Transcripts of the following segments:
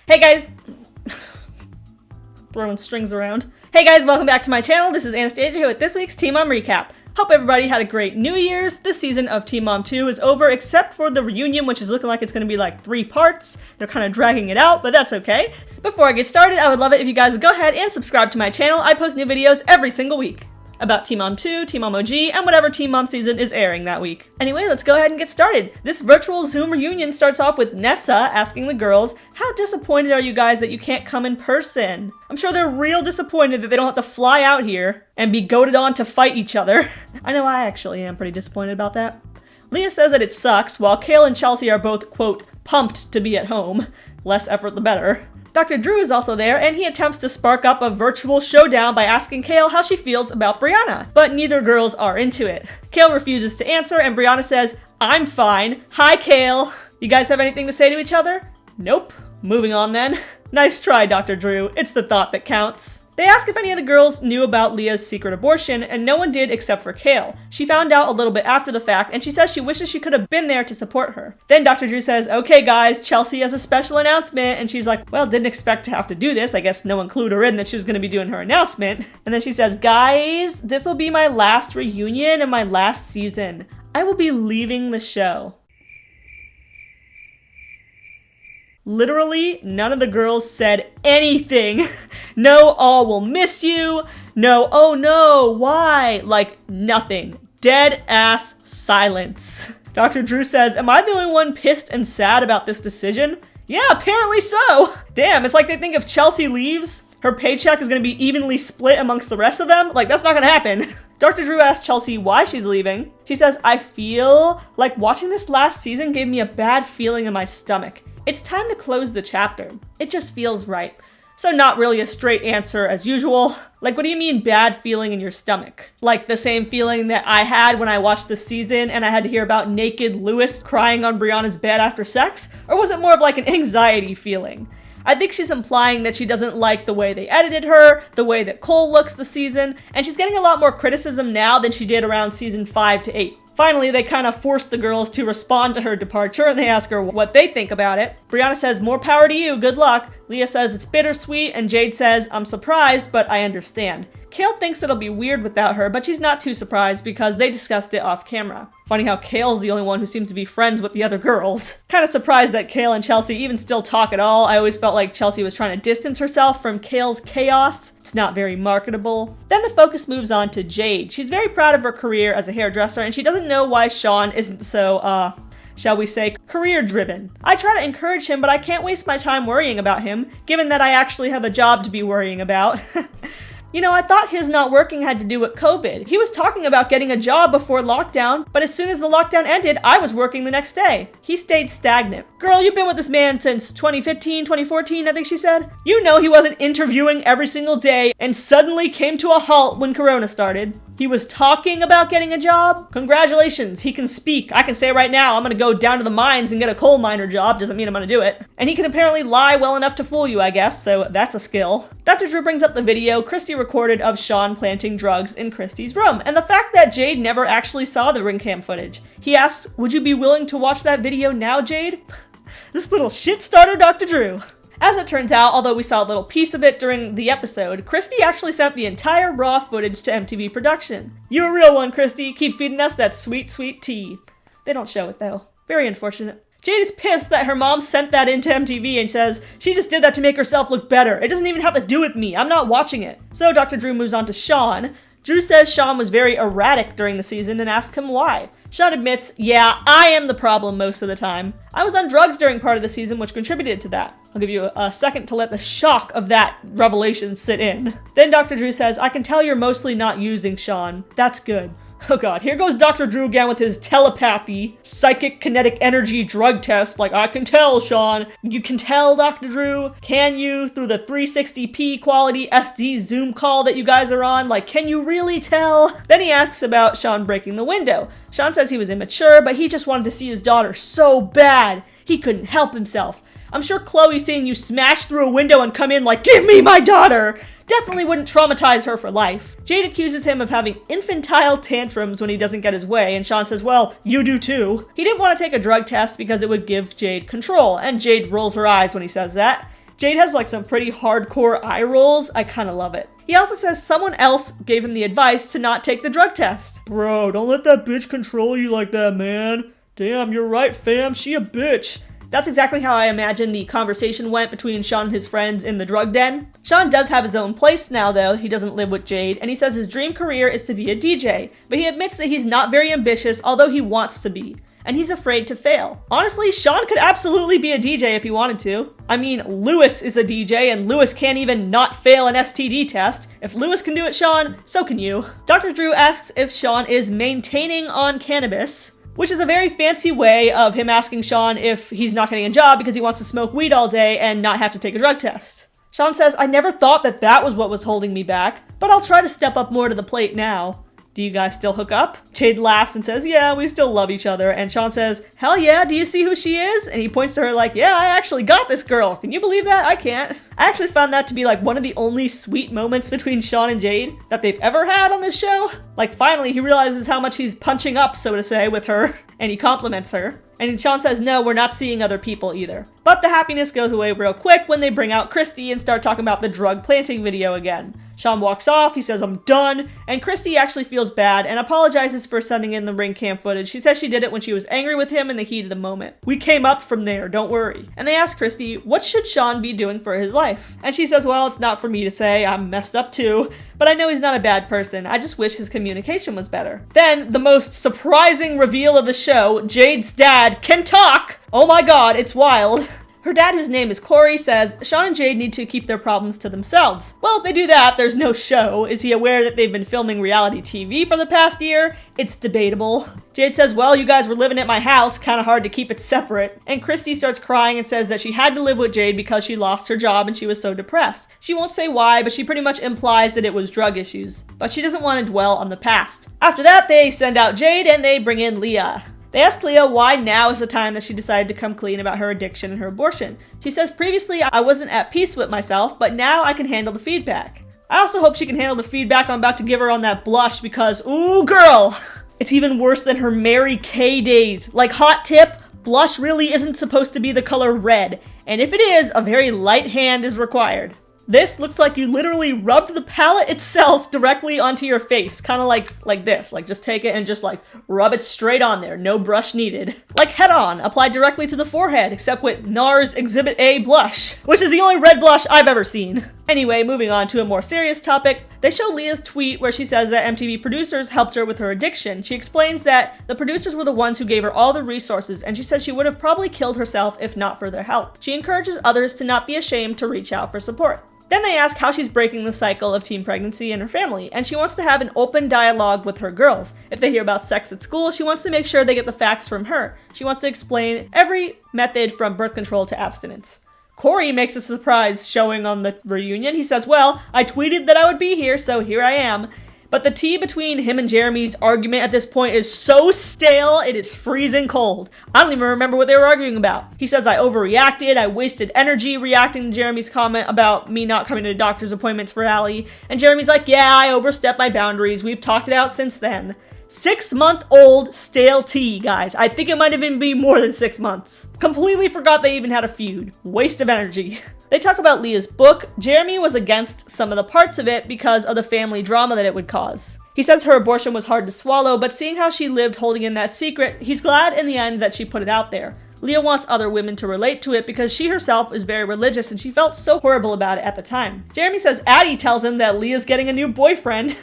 Hey guys, throwing strings around. Hey guys, welcome back to my channel. This is Anastasia here with this week's Teen Mom Recap. Hope everybody had a great New Year's. This season of Teen Mom 2 is over, except for the reunion, which is looking like it's going to be like 3 parts. They're kind of dragging it out, but that's okay. Before I get started, I would love it if you guys would go ahead and subscribe to my channel. I post new videos every single week about Teen Mom 2, Teen Mom OG, and whatever Teen Mom season is airing that week. Anyway, let's go ahead and get started. This virtual Zoom reunion starts off with Nessa asking the girls, how disappointed are you guys that you can't come in person? I'm sure they're real disappointed that they don't have to fly out here and be goaded on to fight each other. I know I actually am pretty disappointed about that. Leah says that it sucks, while Kale and Chelsea are both, quote, pumped to be at home. Less effort the better. Dr. Drew is also there, and he attempts to spark up a virtual showdown by asking Kale how she feels about Brianna, but neither girls are into it. Kale refuses to answer, and Brianna says, I'm fine. Hi, Kale. You guys have anything to say to each other? Nope. Moving on then. Nice try, Dr. Drew. It's the thought that counts. They ask if any of the girls knew about Leah's secret abortion, and no one did except for Kale. She found out a little bit after the fact, and she says she wishes she could have been there to support her. Then Dr. Drew says, okay guys, Chelsea has a special announcement, and she's like, well, didn't expect to have to do this. I guess no one clued her in that she was going to be doing her announcement. And then she says, guys, this will be my last reunion and my last season. I will be leaving the show. Literally, none of the girls said anything. No, all will miss you. No, oh no, why? Like, nothing. Dead ass silence. Dr. Drew says, am I the only one pissed and sad about this decision? Yeah, apparently so. Damn, it's like they think if Chelsea leaves, her paycheck is gonna be evenly split amongst the rest of them. Like, that's not gonna happen. Dr. Drew asks Chelsea why she's leaving. She says, I feel like watching this last season gave me a bad feeling in my stomach. It's time to close the chapter. It just feels right. So not really a straight answer as usual. Like, what do you mean bad feeling in your stomach? Like the same feeling that I had when I watched the season and I had to hear about naked Lewis crying on Brianna's bed after sex? Or was it more of like an anxiety feeling? I think she's implying that she doesn't like the way they edited her, the way that Cole looks this season, and she's getting a lot more criticism now than she did around season 5 to 8. Finally, they kind of force the girls to respond to her departure, and they ask her what they think about it. Brianna says, more power to you, good luck. Leah says it's bittersweet, and Jade says, I'm surprised, but I understand. Kale thinks it'll be weird without her, but she's not too surprised because they discussed it off camera. Funny how Kale's the only one who seems to be friends with the other girls. Kind of surprised that Kale and Chelsea even still talk at all. I always felt like Chelsea was trying to distance herself from Kale's chaos. It's not very marketable. Then the focus moves on to Jade. She's very proud of her career as a hairdresser, and she doesn't know why Sean isn't so, shall we say, career-driven. I try to encourage him, but I can't waste my time worrying about him, given that I actually have a job to be worrying about. You know, I thought his not working had to do with COVID. He was talking about getting a job before lockdown, but as soon as the lockdown ended, I was working the next day. He stayed stagnant. Girl, you've been with this man since 2015, 2014, I think she said. You know he wasn't interviewing every single day and suddenly came to a halt when Corona started. He was talking about getting a job. Congratulations, he can speak. I can say right now, I'm gonna go down to the mines and get a coal miner job. Doesn't mean I'm gonna do it. And he can apparently lie well enough to fool you, I guess, so that's a skill. Dr. Drew brings up the video Christy recorded of Sean planting drugs in Christy's room, and the fact that Jade never actually saw the ring cam footage. He asks, would you be willing to watch that video now, Jade? This little shit starter, Dr. Drew. As it turns out, although we saw a little piece of it during the episode, Christy actually sent the entire raw footage to MTV Production. You're a real one, Christy. Keep feeding us that sweet, sweet tea. They don't show it, though. Very unfortunate. Jade is pissed that her mom sent that into MTV and says, she just did that to make herself look better. It doesn't even have to do with me. I'm not watching it. So Dr. Drew moves on to Sean. Drew says Sean was very erratic during the season and asks him why. Sean admits, yeah, I am the problem most of the time. I was on drugs during part of the season, which contributed to that. I'll give you a second to let the shock of that revelation sit in. Then Dr. Drew says, I can tell you're mostly not using Sean. That's good. Oh god, here goes Dr. Drew again with his telepathy, psychic kinetic energy drug test. Like, I can tell, Sean. You can tell, Dr. Drew? Can you, through the 360p quality SD Zoom call that you guys are on? Like, can you really tell? Then he asks about Sean breaking the window. Sean says he was immature, but he just wanted to see his daughter so bad. He couldn't help himself. I'm sure Chloe seeing you smash through a window and come in like, give me my daughter! Definitely wouldn't traumatize her for life. Jade accuses him of having infantile tantrums when he doesn't get his way, and Sean says, well, you do too. He didn't want to take a drug test because it would give Jade control, and Jade rolls her eyes when he says that. Jade has like some pretty hardcore eye rolls. I kind of love it. He also says someone else gave him the advice to not take the drug test. Bro, don't let that bitch control you like that, man. Damn, you're right, fam. She a bitch. That's exactly how I imagine the conversation went between Sean and his friends in the drug den. Sean does have his own place now, though. He doesn't live with Jade, and he says his dream career is to be a DJ, but he admits that he's not very ambitious, although he wants to be, and he's afraid to fail. Honestly, Sean could absolutely be a DJ if he wanted to. I mean, Lewis is a DJ, and Lewis can't even not fail an STD test. If Lewis can do it, Sean, so can you. Dr. Drew asks if Sean is maintaining on cannabis, which is a very fancy way of him asking Sean if he's not getting a job because he wants to smoke weed all day and not have to take a drug test. Sean says, I never thought that was what was holding me back, but I'll try to step up more to the plate now. Do you guys still hook up? Jade laughs and says, yeah, we still love each other. And Sean says, hell yeah, do you see who she is? And he points to her like, yeah, I actually got this girl. Can you believe that? I can't. I actually found that to be like one of the only sweet moments between Sean and Jade that they've ever had on this show. Like finally he realizes how much he's punching up, so to say, with her, and he compliments her. And Sean says, no, we're not seeing other people either. But the happiness goes away real quick when they bring out Christy and start talking about the drug planting video again. Sean walks off, he says, I'm done, and Christy actually feels bad and apologizes for sending in the ring cam footage. She says she did it when she was angry with him in the heat of the moment. We came up from there, don't worry. And they ask Christy, what should Sean be doing for his life? And she says, well, it's not for me to say, I'm messed up too, but I know he's not a bad person. I just wish his communication was better. Then, the most surprising reveal of the show, Jade's dad can talk! Oh my god, it's wild. Her dad, whose name is Corey, says Sean and Jade need to keep their problems to themselves. Well, if they do that, there's no show. Is he aware that they've been filming reality TV for the past year? It's debatable. Jade says, well, you guys were living at my house, kind of hard to keep it separate. And Christy starts crying and says that she had to live with Jade because she lost her job and she was so depressed. She won't say why, but she pretty much implies that it was drug issues. But she doesn't want to dwell on the past. After that, they send out Jade and they bring in Leah. They asked Leah why now is the time that she decided to come clean about her addiction and her abortion. She says, previously I wasn't at peace with myself, but now I can handle the feedback. I also hope she can handle the feedback I'm about to give her on that blush because, ooh girl, it's even worse than her Mary Kay days. Like, hot tip, blush really isn't supposed to be the color red, and if it is, a very light hand is required. This looks like you literally rubbed the palette itself directly onto your face. Kind of like this. Like, just take it and just, like, rub it straight on there. No brush needed. Like Head On, applied directly to the forehead, except with NARS Exhibit A blush, which is the only red blush I've ever seen. Anyway, moving on to a more serious topic, they show Leah's tweet where she says that MTV producers helped her with her addiction. She explains that the producers were the ones who gave her all the resources, and she says she would have probably killed herself if not for their help. She encourages others to not be ashamed to reach out for support. Then they ask how she's breaking the cycle of teen pregnancy in her family, and she wants to have an open dialogue with her girls. If they hear about sex at school, she wants to make sure they get the facts from her. She wants to explain every method from birth control to abstinence. Corey makes a surprise showing on the reunion. He says, well, I tweeted that I would be here, so here I am. But the tea between him and Jeremy's argument at this point is so stale, it is freezing cold. I don't even remember what they were arguing about. He says I overreacted, I wasted energy reacting to Jeremy's comment about me not coming to doctor's appointments for Allie. And Jeremy's like, yeah, I overstepped my boundaries. We've talked it out since then. 6-month-old stale tea, guys. I think it might even be more than 6 months. Completely forgot they even had a feud. Waste of energy. They talk about Leah's book. Jeremy was against some of the parts of it because of the family drama that it would cause. He says her abortion was hard to swallow, but seeing how she lived holding in that secret, he's glad in the end that she put it out there. Leah wants other women to relate to it because she herself is very religious and she felt so horrible about it at the time. Jeremy says Addie tells him that Leah's getting a new boyfriend.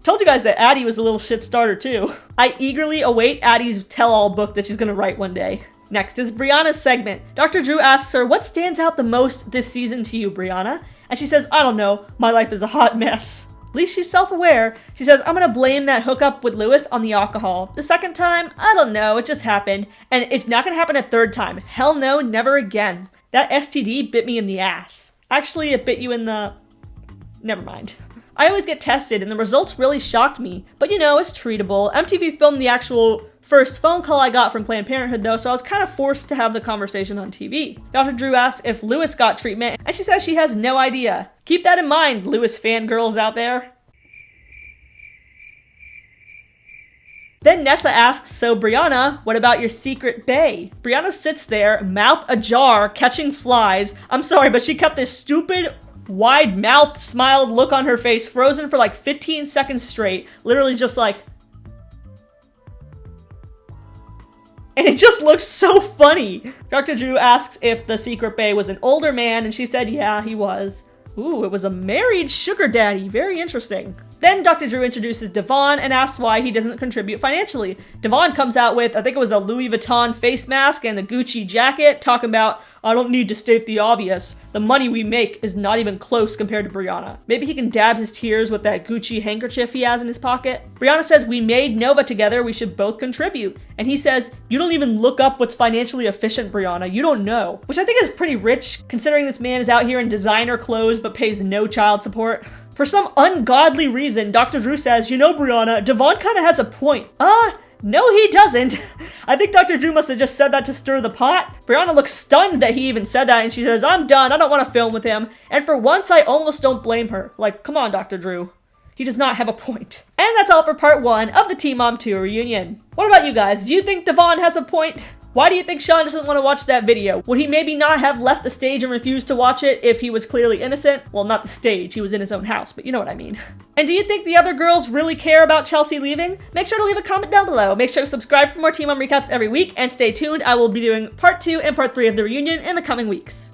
Told you guys that Addie was a little shit starter too. I eagerly await Addie's tell-all book that she's gonna write one day. Next is Brianna's segment. Dr. Drew asks her, what stands out the most this season to you, Brianna? And she says, I don't know, my life is a hot mess. At least she's self-aware. She says, I'm gonna blame that hookup with Lewis on the alcohol. The second time, I don't know, it just happened. And it's not gonna happen a third time. Hell no, never again. That STD bit me in the ass. Actually, it bit you in the... Never mind. I always get tested and the results really shocked me. But you know, it's treatable. MTV filmed the actual first phone call I got from Planned Parenthood though, so I was kind of forced to have the conversation on TV. Dr. Drew asks if Lewis got treatment, and she says she has no idea. Keep that in mind, Lewis fangirls out there. Then Nessa asks, so Brianna, what about your secret bae? Brianna sits there, mouth ajar, catching flies. I'm sorry, but she kept this stupid, wide mouth smiled look on her face, frozen for like 15 seconds straight, literally just like, and it just looks so funny. Dr. Drew asks if the secret bae was an older man, and she said, yeah, he was. Ooh, it was a married sugar daddy. Very interesting. Then Dr. Drew introduces Devon and asks why he doesn't contribute financially. Devon comes out with, I think it was a Louis Vuitton face mask and the Gucci jacket, talking about, I don't need to state the obvious. The money we make is not even close compared to Brianna. Maybe he can dab his tears with that Gucci handkerchief he has in his pocket. Brianna says, we made Nova together, we should both contribute. And he says, you don't even look up what's financially efficient, Brianna. You don't know. Which I think is pretty rich, considering this man is out here in designer clothes but pays no child support. For some ungodly reason, Dr. Drew says, you know, Brianna, Devon kind of has a point. No, he doesn't. I think Dr. Drew must have just said that to stir the pot. Brianna looks stunned that he even said that, and she says, I'm done. I don't want to film with him. And for once, I almost don't blame her. Like, come on, Dr. Drew. He does not have a point. And that's all for part 1 of the Teen Mom 2 reunion. What about you guys? Do you think Devon has a point? Why do you think Sean doesn't want to watch that video? Would he maybe not have left the stage and refused to watch it if he was clearly innocent? Well, not the stage, he was in his own house, but you know what I mean. And do you think the other girls really care about Chelsea leaving? Make sure to leave a comment down below. Make sure to subscribe for more Teen Mom recaps every week, and stay tuned. I will be doing part 2 and part 3 of the reunion in the coming weeks.